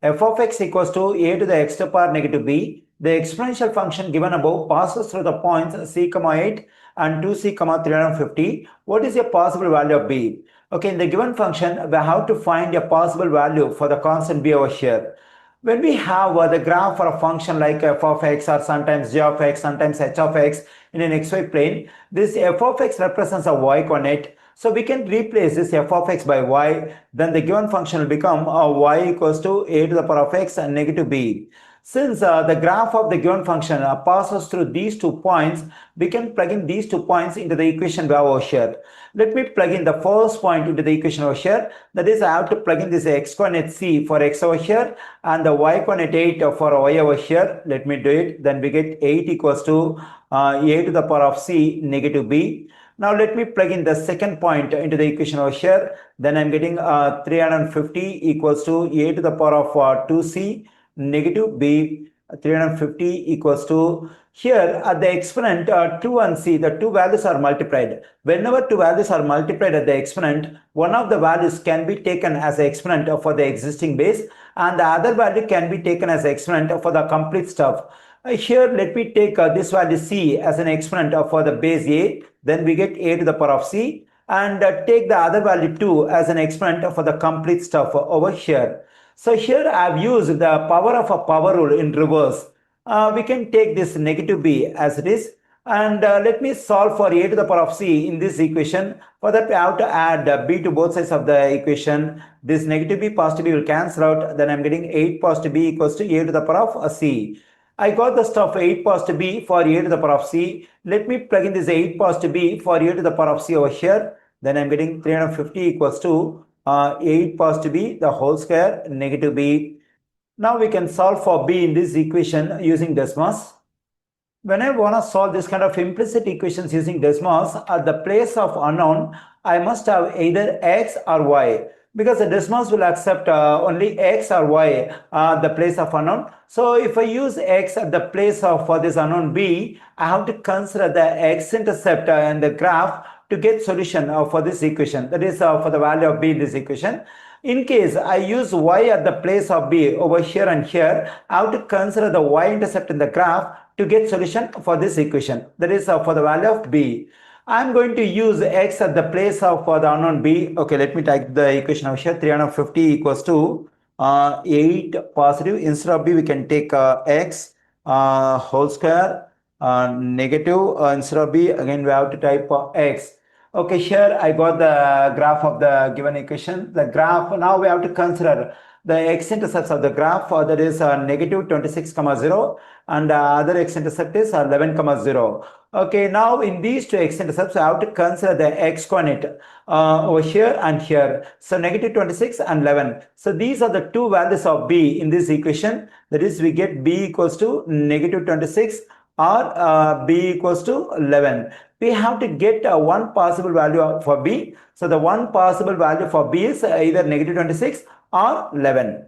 f of x equals to a to the x to the power negative b. The exponential function given above passes through the points c, 8 and 2c, 350. What is a possible value of b? Okay, in the given function, we have to find a possible value for the constant b over here. When we have the graph for a function like f of x or sometimes g of x, sometimes h of x in an xy plane, this f of x represents a y coordinate. So we can replace this f of x by y. Then the given function will become y equals to a to the power of x and negative b. Since the graph of the given function passes through these 2 points, we can plug in these 2 points into the equation we have over here. Let me plug in the first point into the equation over here. That is, I have to plug in this x coordinate c for x over here and the y coordinate 8 for y over here. Let me do it. Then we get 8 equals to a to the power of c negative b. Now let me plug in the second point into the equation over here. Then I'm getting 350 equals to a to the power of 2c negative b. 350 equals to, here at the exponent 2 and c, the two values are multiplied. Whenever two values are multiplied at the exponent, one of the values can be taken as an exponent for the existing base and the other value can be taken as an exponent for the complete stuff. Here let me take this value c as an exponent for the base a, then we get a to the power of c, and take the other value 2 as an exponent for the complete stuff over here. So here I have used the power of a power rule in reverse. We can take this negative b as it is, and let me solve for a to the power of c in this equation. For that we have to add b to both sides of the equation. This negative b positive b will cancel out. Then I'm getting 8 positive b equals to a to the power of c. I got the stuff 8 positive b for a to the power of c. Let me plug in this 8 positive b for a to the power of c over here. Then I'm getting 350 equals to 8 positive b the whole square negative b. Now we can solve for b in this equation using Desmos. When I want to solve this kind of implicit equations using Desmos, at the place of unknown, I must have either x or y, because the Desmos will accept only x or y at the place of unknown. So if I use x at the place of for this unknown b, I have to consider the x-intercept in the graph to get solution for this equation, that is for the value of b in this equation. In case I use y at the place of b over here and here, I have to consider the y-intercept in the graph to get solution for this equation, that is for the value of b. I'm going to use x at the place of for the unknown b. Okay, let me type the equation over here. 350 equals to 8 positive. Instead of b, we can take x whole square negative. Instead of b, again we have to type x. Okay, here I got the graph of the given equation. The graph, now we have to consider the x-intercepts of the graph, that is negative 26, 0 and other x-intercept is 11, 0. Okay, now in these two x-intercepts, I have to consider the x-coordinate over here and here. So negative 26 and 11. So these are the two values of b in this equation. That is, we get b equals to negative 26 or b equals to 11. We have to get one possible value for b. So the one possible value for b is either negative 26 or 11.